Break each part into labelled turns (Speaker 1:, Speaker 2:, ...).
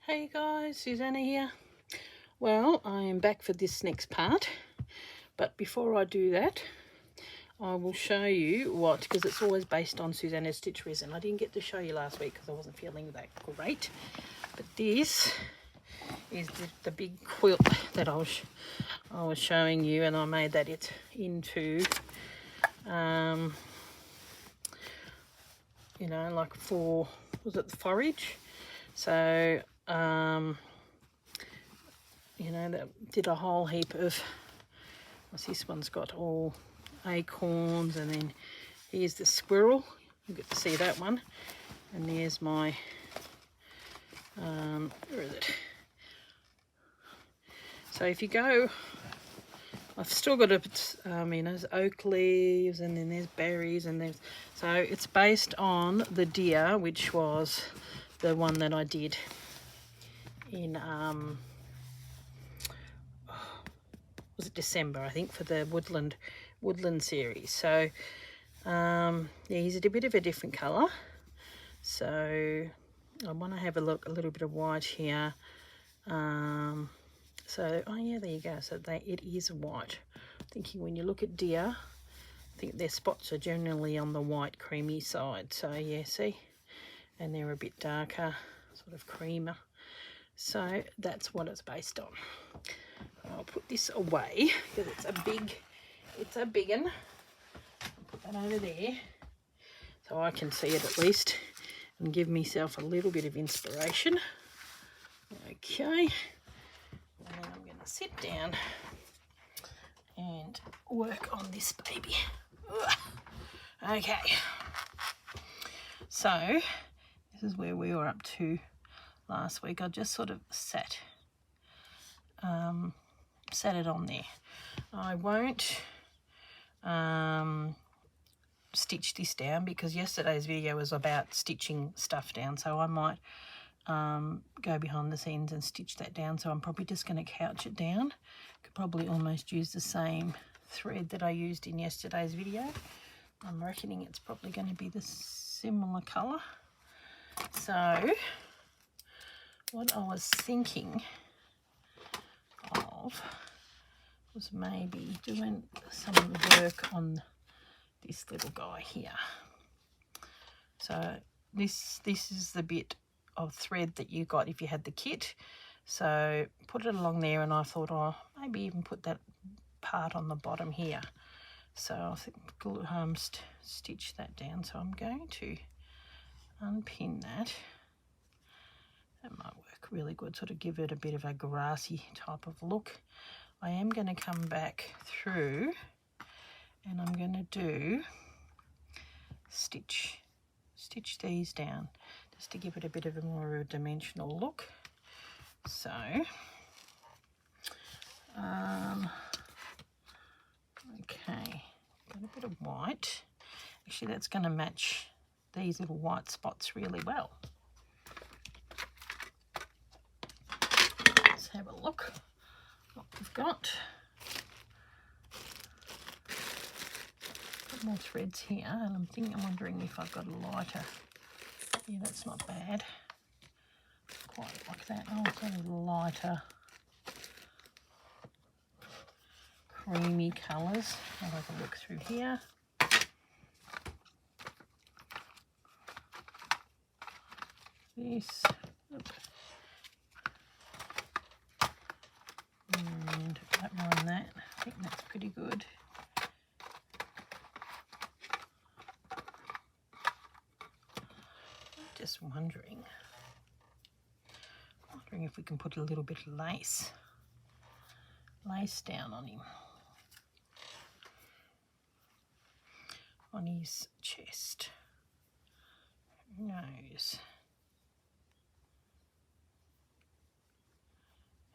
Speaker 1: Hey guys, Susanna here. Well, I am back for this next part, but before I do that, I will show you what, because it's always based on Susanna's Stitcheries, and I didn't get to show you last week because I wasn't feeling that great. But this is the big quilt that I was showing you, and I made that into, you know, like for, was it the forage? So, you know, that did a whole heap of, this one's got all acorns, and then here's the squirrel, you get to see that one, and there's my, where is it? So if you go, I've still got you know, there's oak leaves, and then there's berries, and there's, so it's based on the deer, which was the one that I did in, was it December, I think, for the Woodland series. So yeah, he's a bit of a different colour. So I want to have a look, a little bit of white here. So oh yeah, there you go. So it is white. Thinking when you look at deer, I think their spots are generally on the white creamy side. So yeah, see, and they're a bit darker, sort of creamer. So that's what it's based on. I'll put this away because it's a big one. I'll put that over there so I can see it at least and give myself a little bit of inspiration. Okay, and then I'm going to sit down and work on this baby. Okay, so this is where we were up to last week. I just sort of sat it on there. I won't stitch this down because yesterday's video was about stitching stuff down, so I might go behind the scenes and stitch that down. So I'm probably just going to couch it down. Could probably almost use the same thread that I used in yesterday's video. I'm reckoning it's probably going to be the similar colour. So what I was thinking of was maybe doing some work on this little guy here. So this is the bit of thread that you got if you had the kit. So put it along there, and I thought, oh, maybe even put that part on the bottom here. So I think stitch that down. So I'm going to unpin that. That might work really good, sort of give it a bit of a grassy type of look. I am going to come back through and I'm going to do stitch these down just to give it a bit of a more of a dimensional look. So okay, got a bit of white. Actually, that's going to match these little white spots really well. Let's have a look what we've got. Got more threads here, and I'm wondering if I've got a lighter. Yeah, that's not bad. Quite like that. Oh, I've got a lighter creamy colours. I'll have a look through here. This. And don't mind that. I think that's pretty good. Just wondering if we can put a little bit of lace down on him, on his chest. Who knows?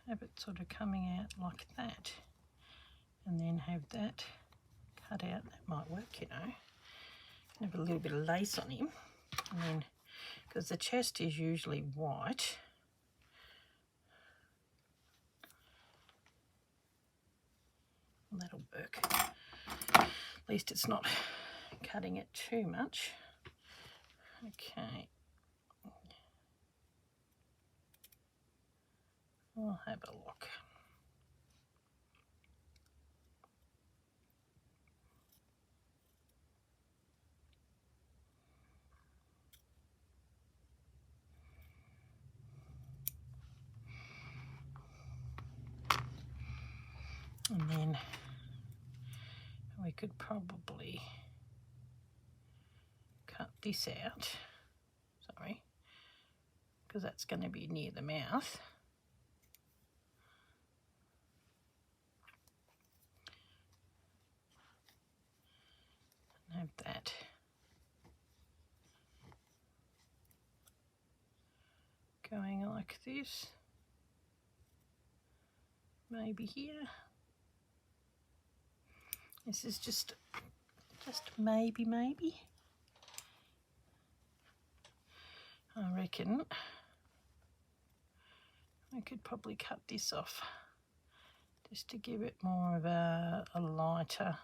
Speaker 1: Have it sort of coming out like that, and then have that cut out. That might work, you know. Have a little bit of lace on him, and then because the chest is usually white, that'll work. At least it's not cutting it too much. Okay. We'll have a look. And then we could probably cut this out, sorry, because that's going to be near the mouth. And have that going like this, maybe here. This is just maybe. I reckon I could probably cut this off just to give it more of a lighter.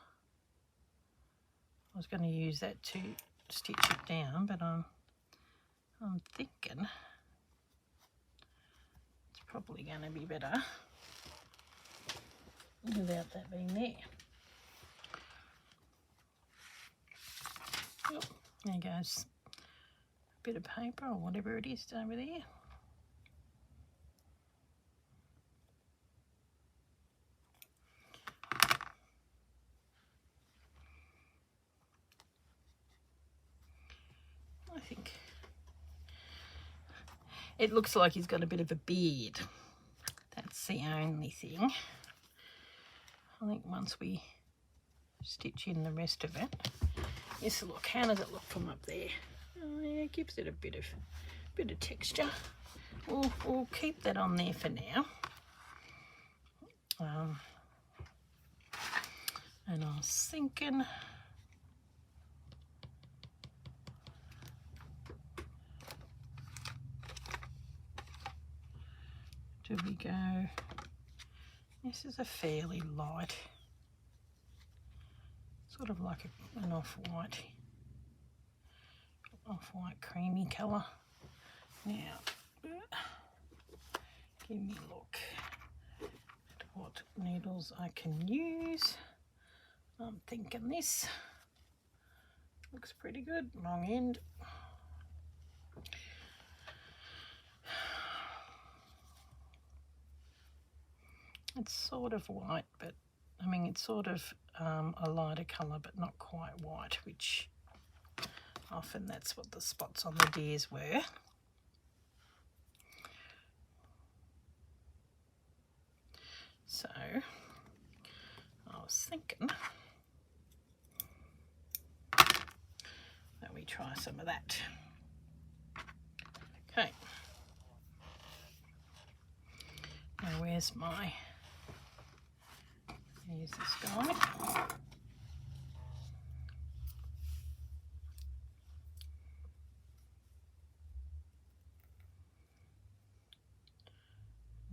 Speaker 1: I was going to use that to stitch it down, but I'm thinking it's probably going to be better without that being there. Oh, there goes a bit of paper or whatever it is over there. I think it looks like he's got a bit of a beard. That's the only thing. I think once we stitch in the rest of it. Yes, look, how does it look from up there? Oh yeah, it gives it a bit of texture. We'll keep that on there for now. And I was thinking, do we go, this is a fairly light, sort of like an off-white creamy colour. Now, give me a look at what needles I can use. I'm thinking this looks pretty good, long end. It's sort of white, but I mean it's sort of a lighter colour, but not quite white, which often that's what the spots on the deers were. So I was thinking that we try some of that. Okay. Now where's this guy.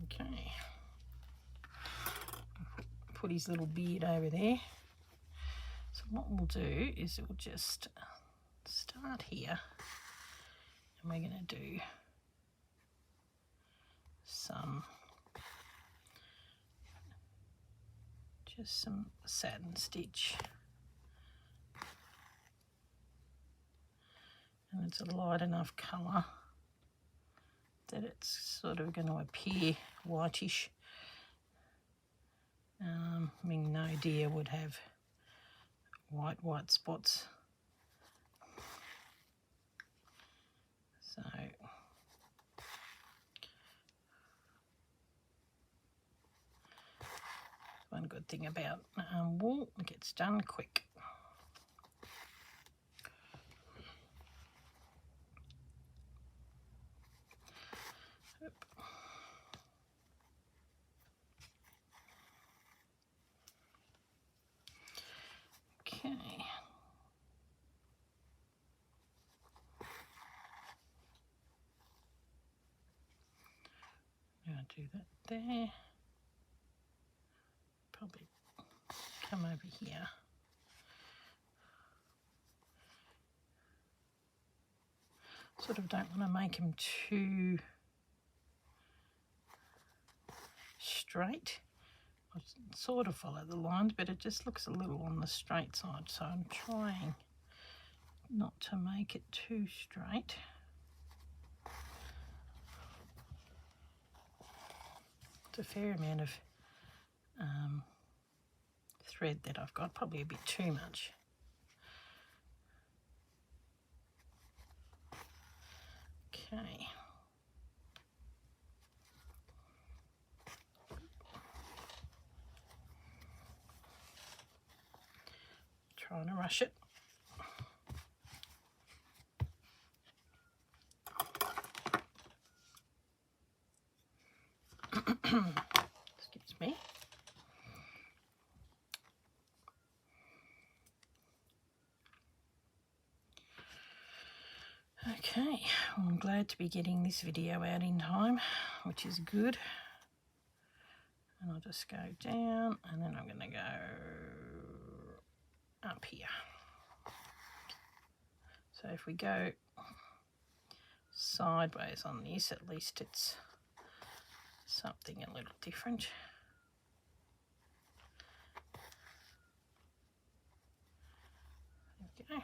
Speaker 1: Okay. Put his little beard over there. So what we'll do is we'll just start here, and we're going to do some satin stitch, and it's a light enough colour that it's sort of going to appear whitish. I mean, no deer would have white spots, so one good thing about wool, it gets done quick. Okay. Now do that there. Probably come over here. Sort of don't want to make them too straight. I sort of follow the lines, but it just looks a little on the straight side, so I'm trying not to make it too straight. It's a fair amount of thread that I've got, probably a bit too much. Okay. Trying to rush it. Excuse me. Okay, well, I'm glad to be getting this video out in time, which is good. And I'll just go down, and then I'm going to go up here. So if we go sideways on this, at least it's something a little different. There we go.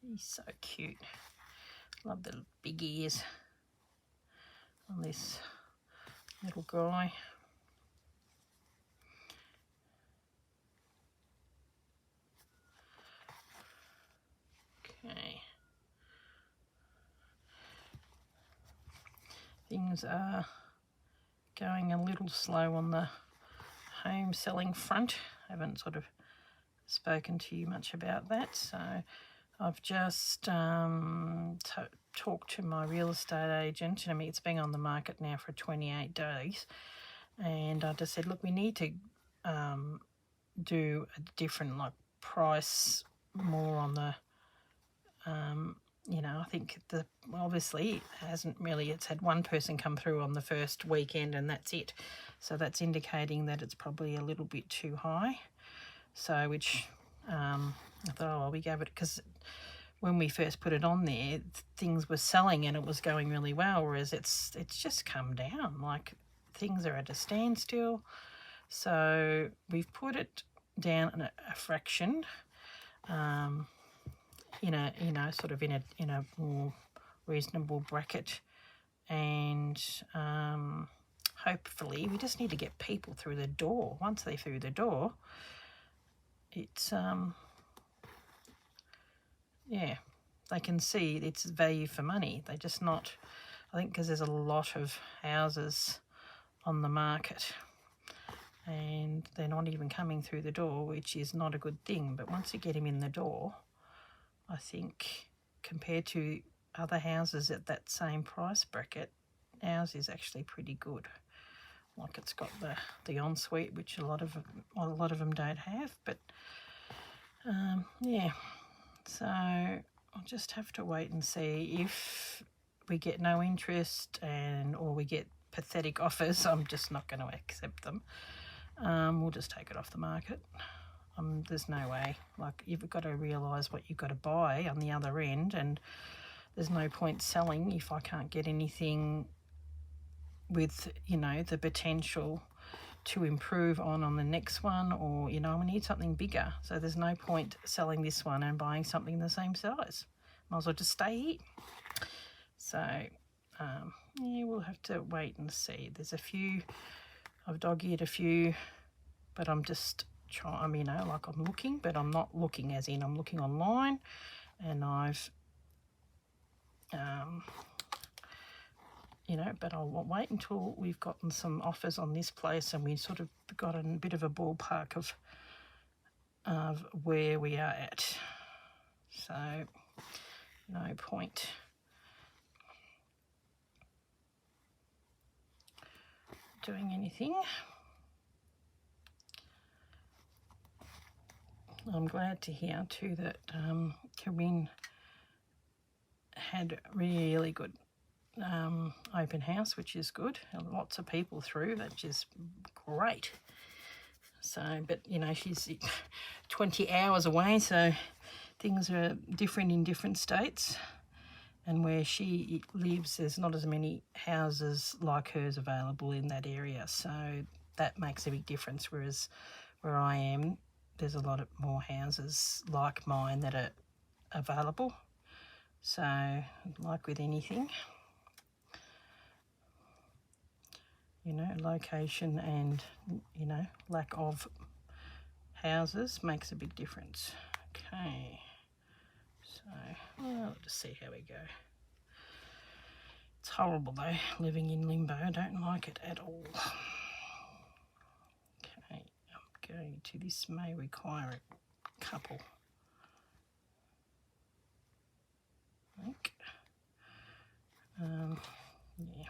Speaker 1: He's so cute. Love the big ears on this little guy. Okay. Things are going a little slow on the home selling front. I haven't sort of spoken to you much about that, so I've just talked to my real estate agent. I mean, it's been on the market now for 28 days, and I just said, look, we need to do a different price more on the you know, I think obviously it hasn't really, it's had one person come through on the first weekend and that's it. So that's indicating that it's probably a little bit too high. So which I thought, oh, we gave it, because when we first put it on there, things were selling and it was going really well, whereas it's just come down, like things are at a standstill. So we've put it down a fraction, sort of in a more reasonable bracket, and hopefully we just need to get people through the door. Once they're through the door, it's they can see it's value for money. They're just not, I think, because there's a lot of houses on the market and they're not even coming through the door, which is not a good thing. But once you get them in the door, I think compared to other houses at that same price bracket, ours is actually pretty good. Like, it's got the ensuite, which a lot of them don't have. But yeah, so I'll just have to wait and see if we get no interest or we get pathetic offers. I'm just not going to accept them. We'll just take it off the market. There's no way. Like, you've got to realise what you've got to buy on the other end, and there's no point selling if I can't get anything with, the potential to improve on the next one, or, we need something bigger. So there's no point selling this one and buying something the same size. Might as well just stay here. So, we'll have to wait and see. There's a few, I've dog-eared a few, but I'm just trying, I'm looking, but I'm not looking as in I'm looking online, and I've, but I'll wait until we've gotten some offers on this place and we sort of got a bit of a ballpark of where we are at. So, no point doing anything. I'm glad to hear too that Corinne had really good open house, which is good. Lots of people through, which is great. So, but she's 20 hours away, so things are different in different states. and where she lives, there's not as many houses like hers available in that area, so that makes a big difference. Whereas where I am, there's a lot of more houses like mine that are available. So like with anything, you know, location and, you know, lack of houses makes a big difference. Okay, so I'll just see how we go. It's horrible though, living in limbo. I don't like it at all. Okay, I'm going to, this may require a couple. I think. Yeah.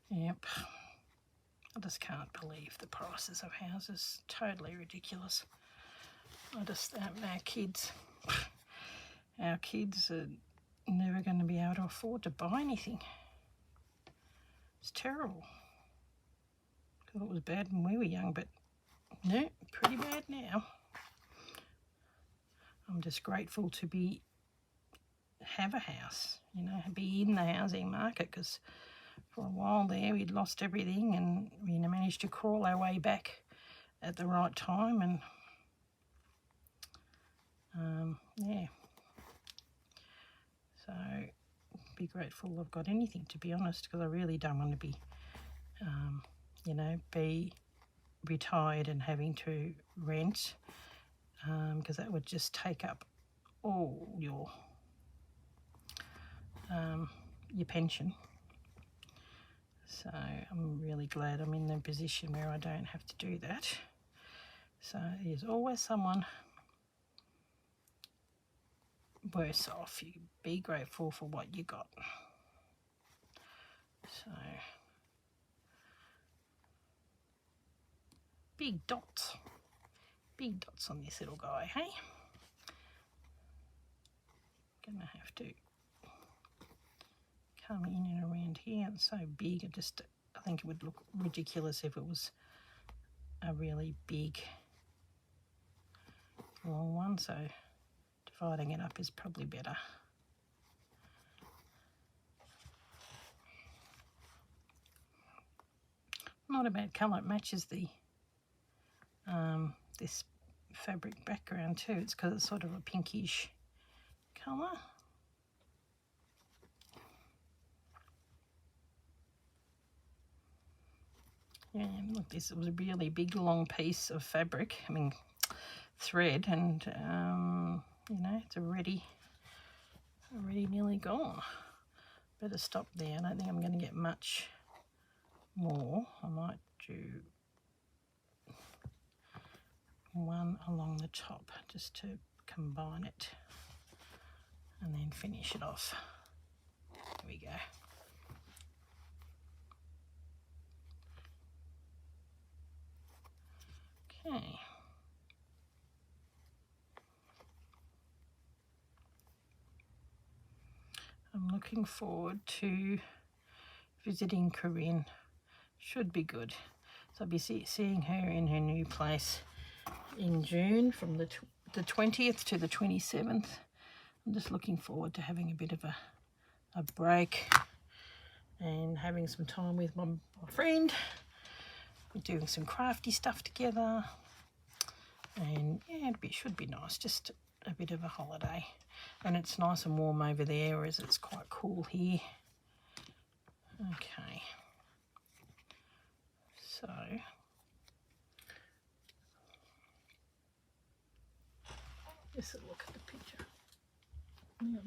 Speaker 1: Yep. I just can't believe the prices of houses. Totally ridiculous. I just, our kids are never going to be able to afford to buy anything. It's terrible. I thought it was bad when we were young, but no, pretty bad now. I'm just grateful to have a house, you know, be in the housing market, because for a while there we'd lost everything and we managed to crawl our way back at the right time, and yeah, so be grateful I've got anything, to be honest, because I really don't want to be you know, be retired and having to rent, because that would just take up all your pension. So I'm really glad I'm in the position where I don't have to do that. So there's always someone worse off. You be grateful for what you got. So big dots on this little guy, hey? Gonna have to come in and around here. It's so big, I think it would look ridiculous if it was a really big long one, so dividing it up is probably better. Not a bad colour. It matches the this fabric background too. It's because it's sort of a pinkish colour. Yeah, look, this was a really big long piece of fabric, I mean thread, and you know, it's already nearly gone. Better stop there. I don't think I'm going to get much more. I might do one along the top just to combine it and then finish it off. There we go. Okay. I'm looking forward to visiting Corinne. Should be good. So I'll be seeing her in her new place in June, from the 20th to the 27th. I'm just looking forward to having a bit of a break and having some time with my friend. We're doing some crafty stuff together, and yeah, it should be nice, just a bit of a holiday. And it's nice and warm over there, whereas it's quite cool here. Okay, so just a look at the picture.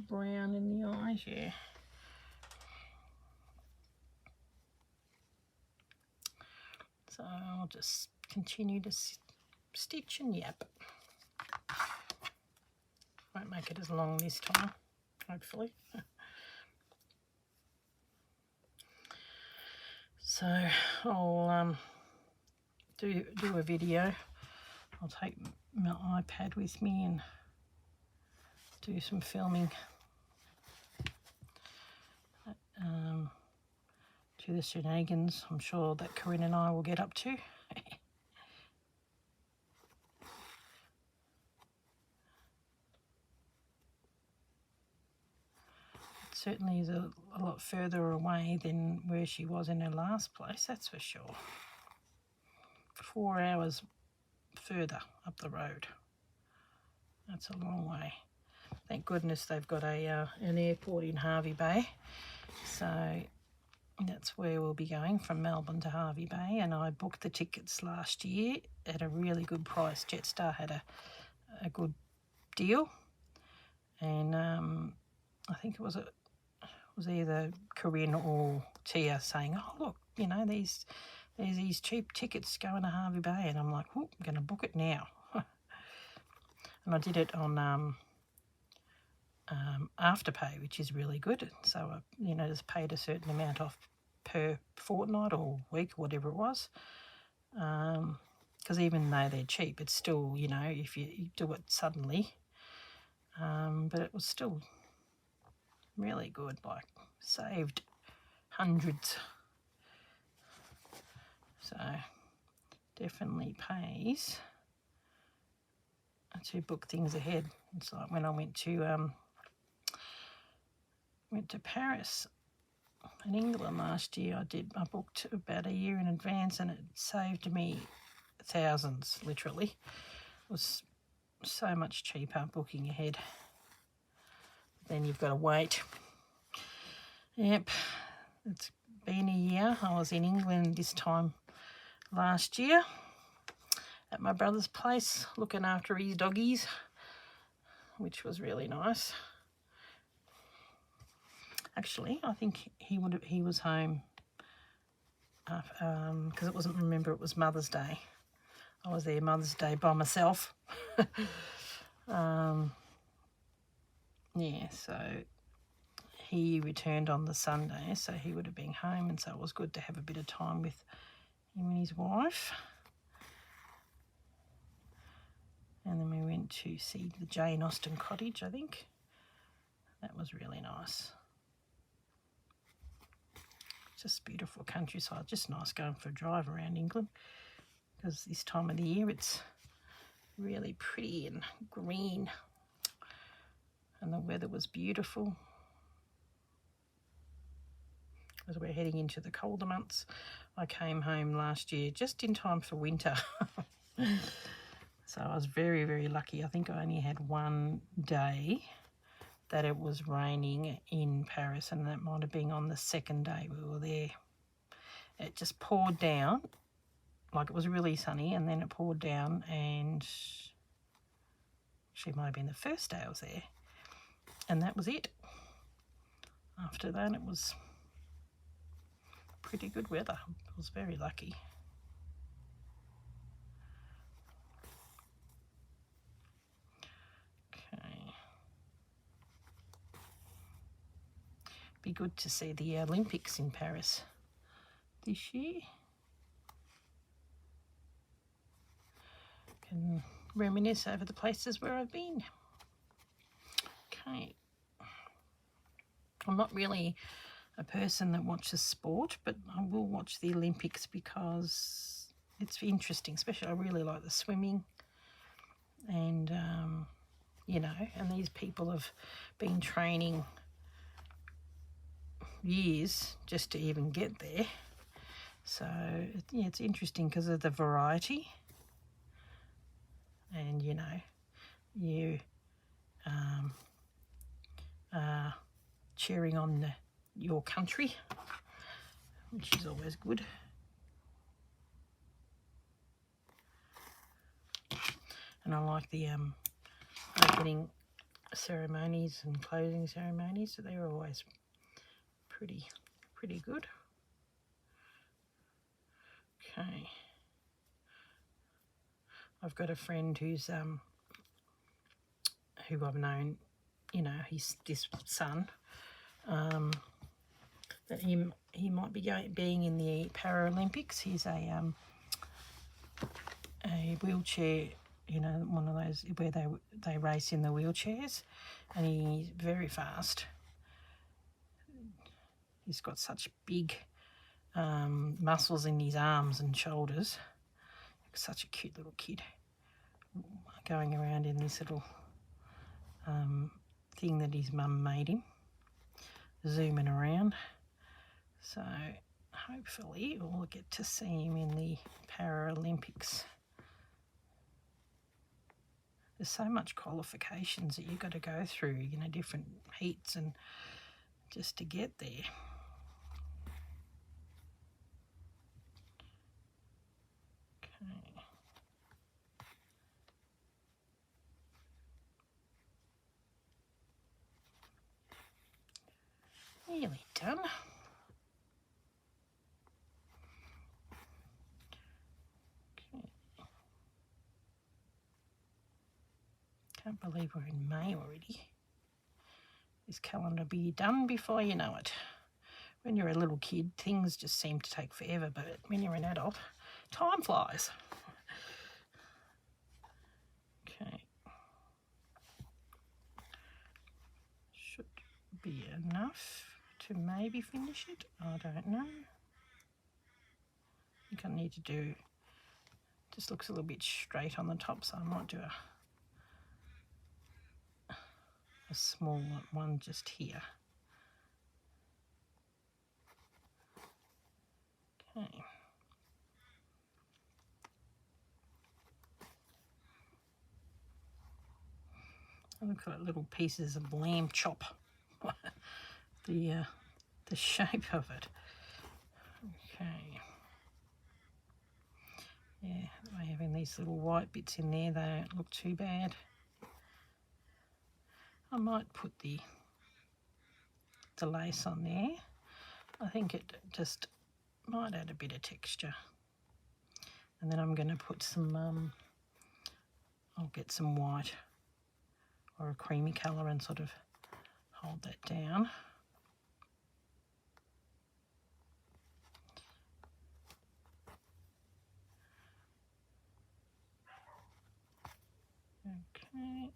Speaker 1: Brown in the eyes, yeah. So I'll just continue to stitch and yap. Won't make it as long this time, hopefully. So I'll do a video. I'll take my iPad with me and do some filming to the shenanigans I'm sure that Corinne and I will get up to. Certainly is a lot further away than where she was in her last place, that's for sure. 4 hours further up the road. That's a long way. Thank goodness they've got an airport in Hervey Bay. So that's where we'll be going, from Melbourne to Hervey Bay. And I booked the tickets last year at a really good price. Jetstar had a good deal. And I think it was either Corinne or Tia saying, oh, look, you know, there's these cheap tickets going to Hervey Bay. And I'm like, oh, I'm going to book it now. And I did it on Afterpay, which is really good. So I, you know, just paid a certain amount off per fortnight or week, whatever it was. Because even though they're cheap, it's still, you know, if you do it suddenly. But it was still really good, like saved hundreds. So definitely pays to book things ahead. It's like when I went to Paris in England last year, I booked about a year in advance, and it saved me thousands, literally. It was so much cheaper booking ahead. Then you've got to wait. Yep, it's been a year. I was in England this time last year at my brother's place looking after his doggies, which was really nice. Actually, I think he was home because it was Mother's Day. I was there Mother's Day by myself. Yeah, so he returned on the Sunday, so he would have been home, and so it was good to have a bit of time with him and his wife. And then we went to see the Jane Austen cottage, I think. That was really nice. Just beautiful countryside, just nice going for a drive around England, because this time of the year it's really pretty and green, and the weather was beautiful. As we're heading into the colder months, I came home last year just in time for winter. So I was very, very lucky. I think I only had one day that it was raining in Paris, and that might have been on the second day we were there. It just poured down, like it was really sunny, and then it poured down, and actually it might have been the first day I was there, and that was it. After that it was pretty good weather. I was very lucky. Be good to see the Olympics in Paris this year. Can reminisce over the places where I've been. Okay. I'm not really a person that watches sport, but I will watch the Olympics because it's interesting. Especially, I really like the swimming, and you know, and these people have been training years just to even get there. So yeah, it's interesting because of the variety, and you know, you are cheering on your country, which is always good. And I like the opening ceremonies and closing ceremonies, so they're always pretty good. Okay. I've got a friend who's who I've known, you know, this son, that he might be being in the Paralympics. He's a wheelchair, you know, one of those where they race in the wheelchairs, and he's very fast. He's got such big muscles in his arms and shoulders. Such a cute little kid, going around in this little thing that his mum made him, zooming around. So hopefully we'll get to see him in the Paralympics. There's so much qualifications that you've got to go through, you know, different heats and just to get there. Okay. Nearly done. Okay. Can't believe we're in May already. This calendar will be done before you know it. When you're a little kid, things just seem to take forever, but when you're an adult, time flies. Okay. Should be enough to maybe finish it. I don't know. I think I need to do, just looks a little bit straight on the top, so I might do a small one just here. Okay. I've got little pieces of lamb chop. the shape of it. Okay. Yeah, by having these little white bits in there, they don't look too bad. I might put the lace on there. I think it just might add a bit of texture. And then I'm going to put some, I'll get some white or a creamy colour and sort of hold that down. Okay.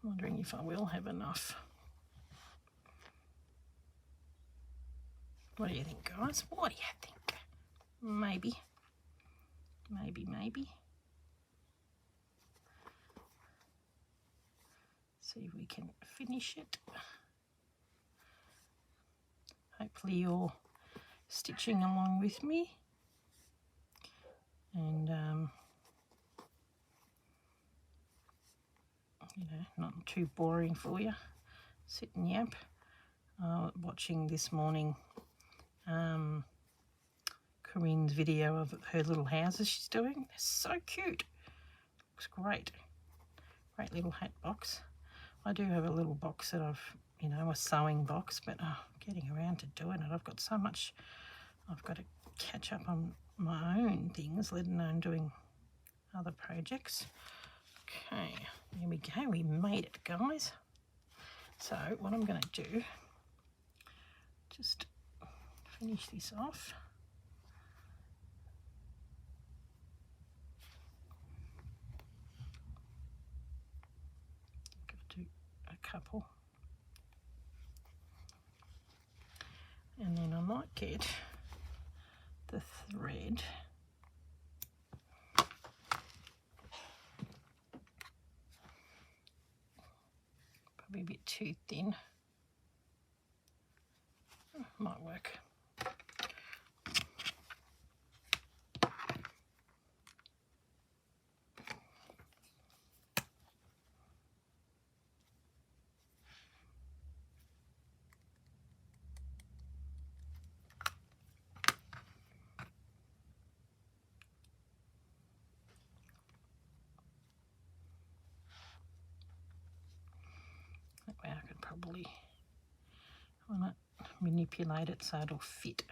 Speaker 1: I'm wondering if I will have enough. What do you think, guys? What do you think? Maybe. Maybe. See if we can finish it. Hopefully you're stitching along with me. And, you know, not too boring for you. Sit and yap. Watching this morning Corinne's video of her little houses she's doing. They're so cute. Looks great. Great little hat box. I do have a little box that I've, you know, a sewing box, but getting around to doing it. I've got so much I've got to catch up on my own things, let alone doing other projects. Okay, here we go. We made it, guys. So what I'm going to do, just finish this off. Do a couple. And then I might get the thread. Probably a bit too thin. Might work. That way I could probably manipulate it so it'll fit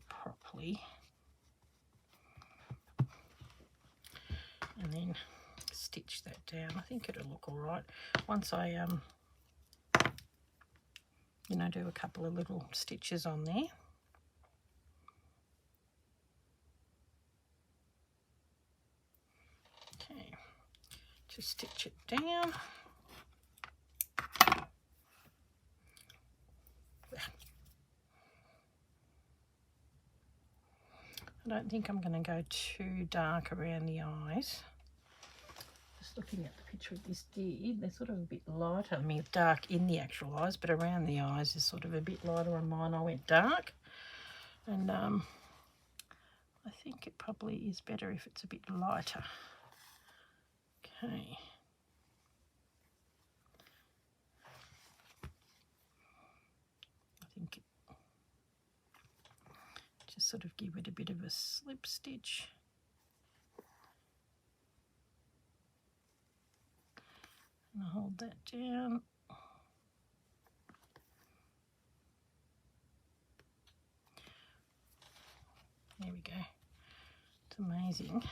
Speaker 1: properly. And then stitch that down. I think it'll look all right. Once I, you know, do a couple of little stitches on there. Okay, just stitch it down. I don't think I'm going to go too dark around the eyes. Just looking at the picture of this deer, they're sort of a bit lighter. I mean, dark in the actual eyes, but around the eyes is sort of a bit lighter on mine. I went dark, and I think it probably is better if it's a bit lighter. Okay. I think just sort of give it a bit of a slip stitch. And I'll hold that down. There we go. It's amazing.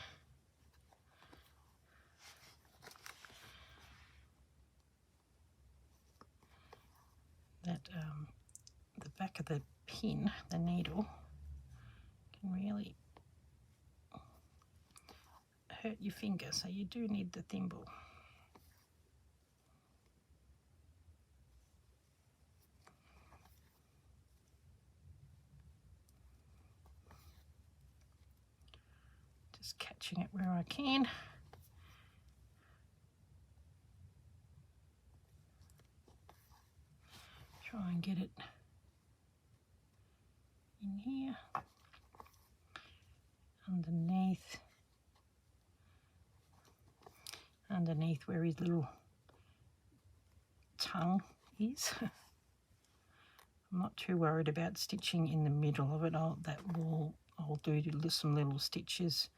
Speaker 1: That the back of the pin, the needle, can really hurt your finger, so you do need the thimble. Just catching it where I can. Try and get it in here, underneath where his little tongue is. I'm not too worried about stitching in the middle of it. I'll do some little stitches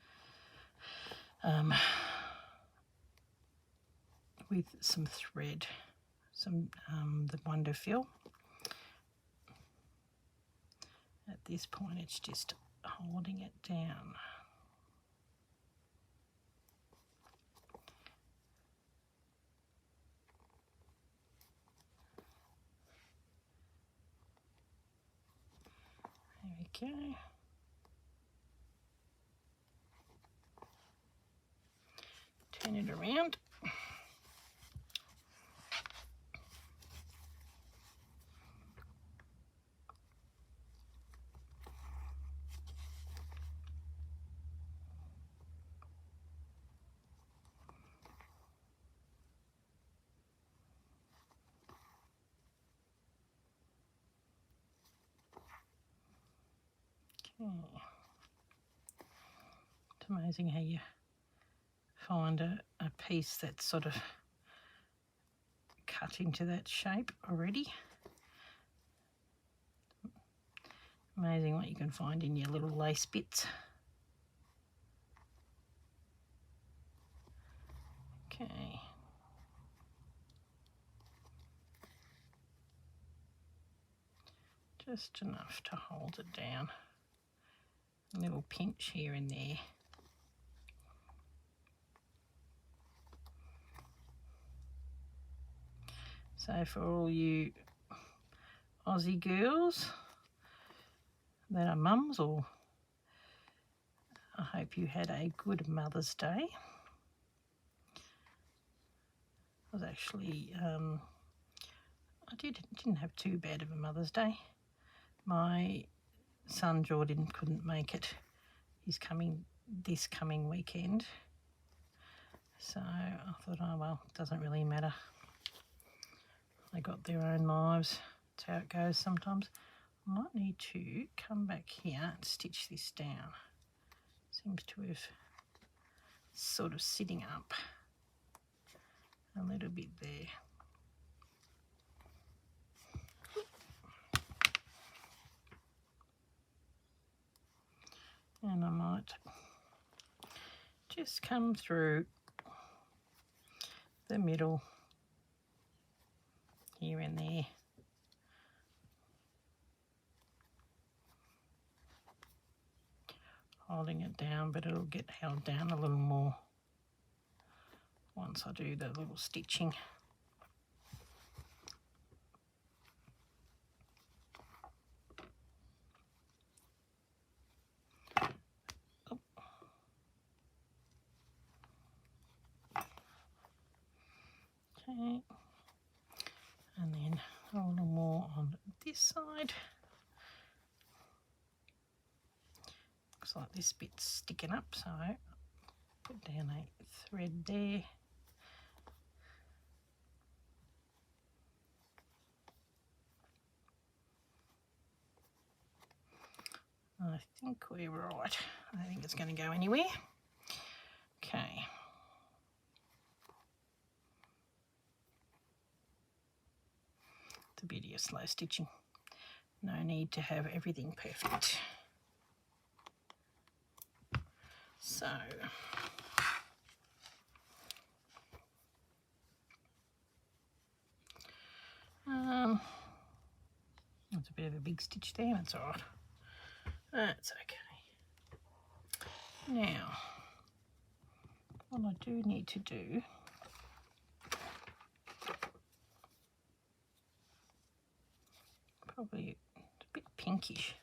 Speaker 1: with some thread, the Wonder Fill. At this point, it's just holding it down. There we go. Turn it around. Okay. It's amazing how you find a piece that's sort of cut into that shape already. Amazing what you can find in your little lace bits. Okay. Just enough to hold it down. A little pinch here and there. So for all you Aussie girls that are mums, or I hope you had a good Mother's Day. I was actually, I didn't have too bad of a Mother's Day. My son Jordan couldn't make it. He's coming this coming weekend. So I thought, oh well, it doesn't really matter. They got their own lives. That's how it goes sometimes. I might need to come back here and stitch this down. Seems to have sort of sitting up a little bit there. And I might just come through the middle here and there. Holding it down, but it'll get held down a little more once I do the little stitching. Okay, and then a little more on this side. looks like this bit's sticking up, so put down a thread there. I think we're right. I don't think it's going to go anywhere. Okay. The beauty of slow stitching. No need to have everything perfect. So, that's a bit of a big stitch there, that's all right. That's okay. Now, what I do need to do probably a bit pinkish.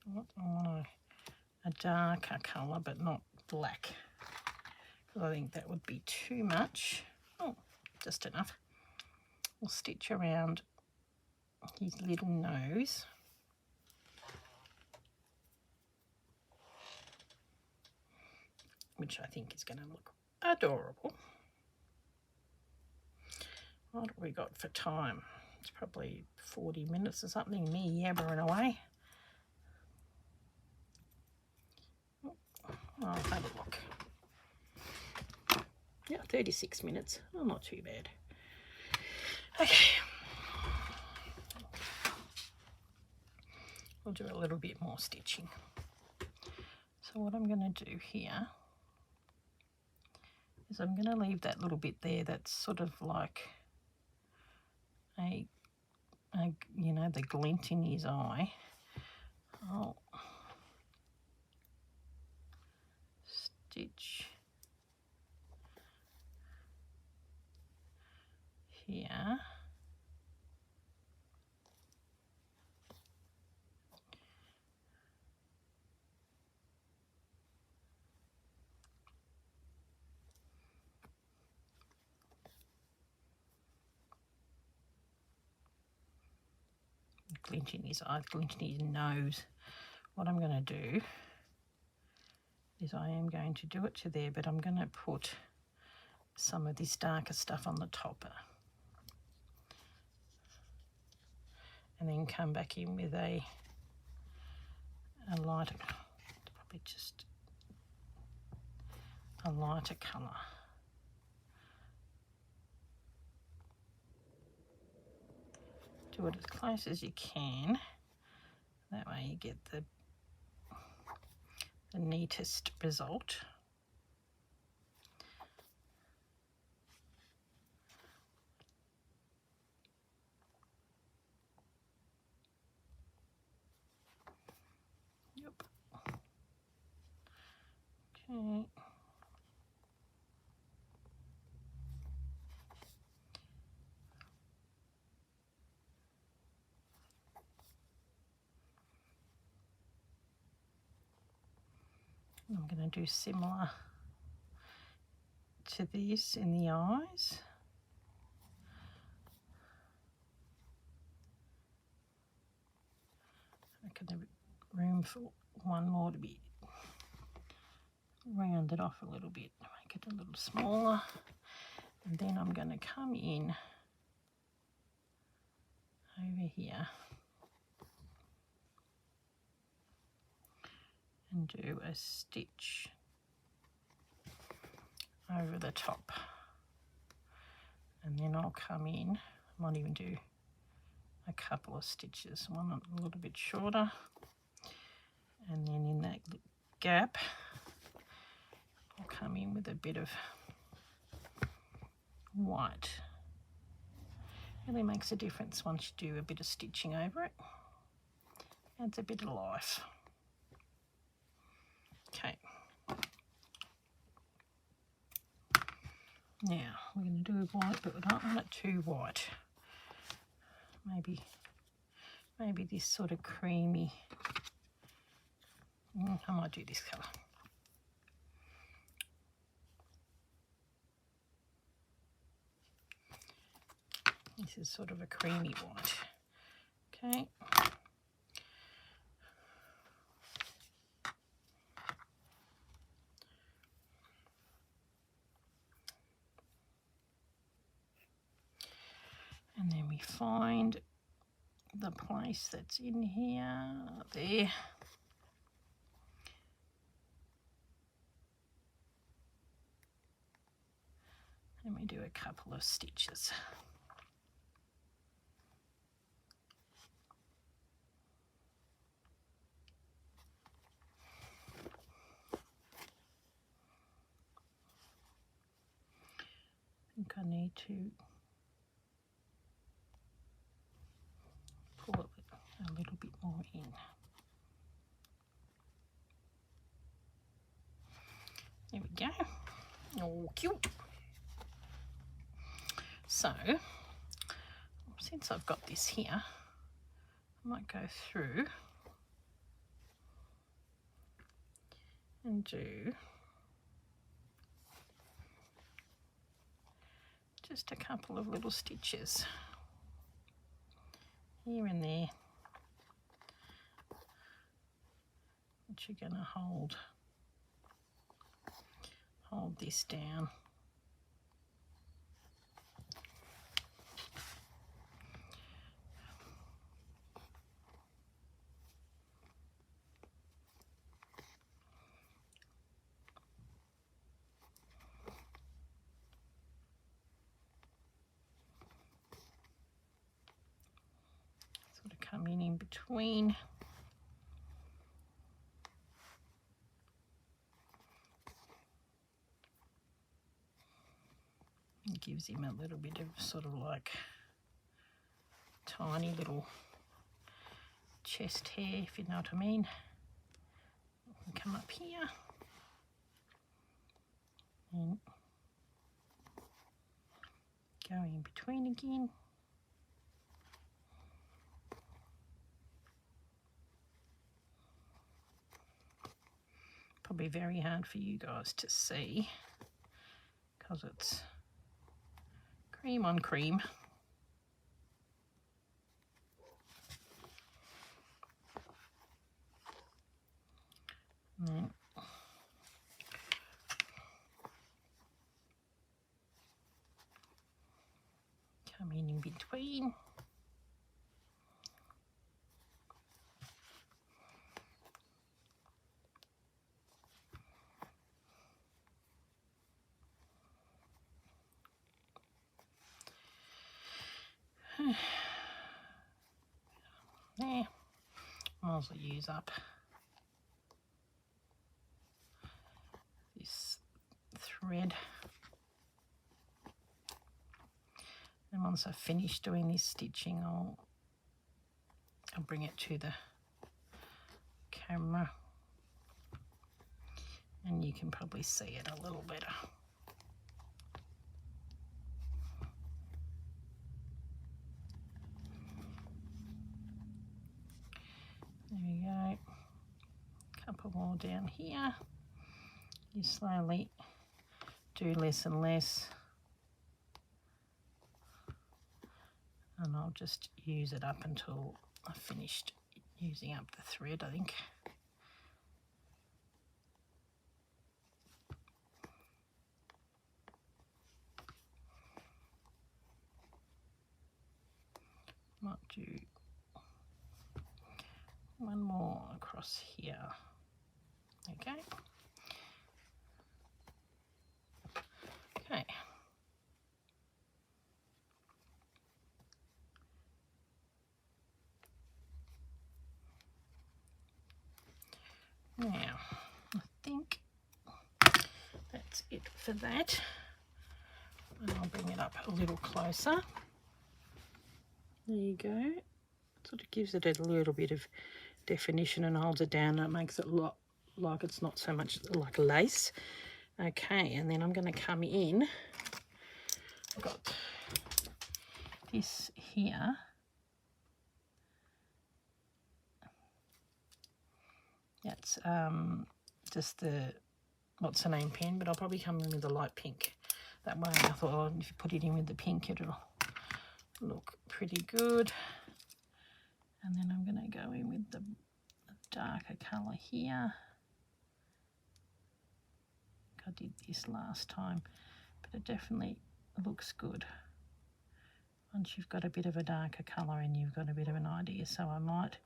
Speaker 1: I want a darker colour, but not black, because I think that would be too much. Oh, just enough. We'll stitch around his little nose. Which I think is going to look adorable. What have we got for time? It's probably 40 minutes or something, me yabbering away. I'll have a look. Yeah, 36 minutes. Oh, not too bad. Okay. We'll do a little bit more stitching. So what I'm going to do here is I'm going to leave that little bit there that's sort of like a you know, the glint in his eye. I'll stitch here. Glint in his eye, glint in his nose. What I'm going to do is I am going to do it to there, but I'm going to put some of this darker stuff on the top. And then come back in with a lighter, probably just a lighter colour. Do it as close as you can. That way you get the neatest result. Yep. Okay. I'm going to do similar to this in the eyes. I can have room for one more to be rounded off a little bit, make it a little smaller. And then I'm going to come in over here and do a stitch over the top, and then I'll come in, I might even do a couple of stitches, one a little bit shorter, and then in that gap I'll come in with a bit of white. Really makes a difference once you do a bit of stitching over it, adds a bit of life. Okay. Now we're going to do white, but we don't want it too white. Maybe this sort of creamy. I might do this colour. This is sort of a creamy white. Okay. And then we find the place that's in here, there. And we do a couple of stitches. I think I need to pull it a little bit more in. There we go. Oh, cute. So, since I've got this here, I might go through and do just a couple of little stitches here and there, which are going to hold this down. Sort of come in between. It gives him a little bit of sort of like tiny little chest hair, if you know what I mean. Come up here and go in between again. Probably very hard for you guys to see because it's cream on cream. And then come in between. There, might as well use up this thread. And once I've finished doing this stitching, I'll bring it to the camera and you can probably see it a little better. There we go. A couple more down here. You slowly do less and less. And I'll just use it up until I've finished using up the thread, I think. Might do one more across here. Okay. Okay. Now, I think that's it for that. And I'll bring it up a little closer. There you go. Sort of gives it a little bit of definition and holds it down. It makes it look like it's not so much like lace. Okay, and then I'm going to come in. I've got this here. That's just the what's the name pen, but I'll probably come in with the light pink. That way I thought, oh, if you put it in with the pink, it'll look pretty good. And then I'm going to go in with the darker colour here. I did this last time, but it definitely looks good once you've got a bit of a darker colour and you've got a bit of an idea. So I might,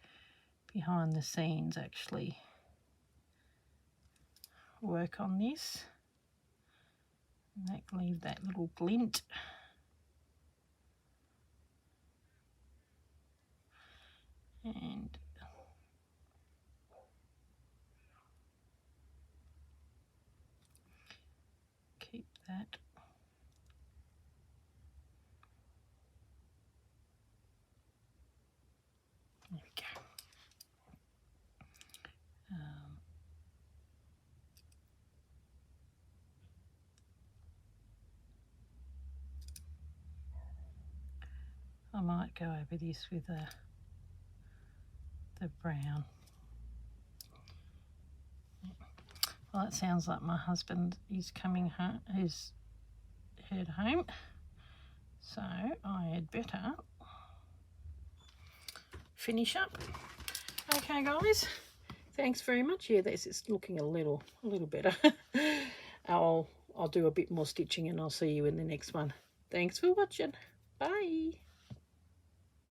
Speaker 1: behind the scenes, actually work on this and leave that little glint. And keep that. There we go. I might go over this with the brown. Well, it sounds like my husband is coming home, is head home, so I had better finish up. Okay, guys, thanks very much. Yeah, this is looking a little better. I'll do a bit more stitching and I'll see you in the next one. Thanks for watching. Bye.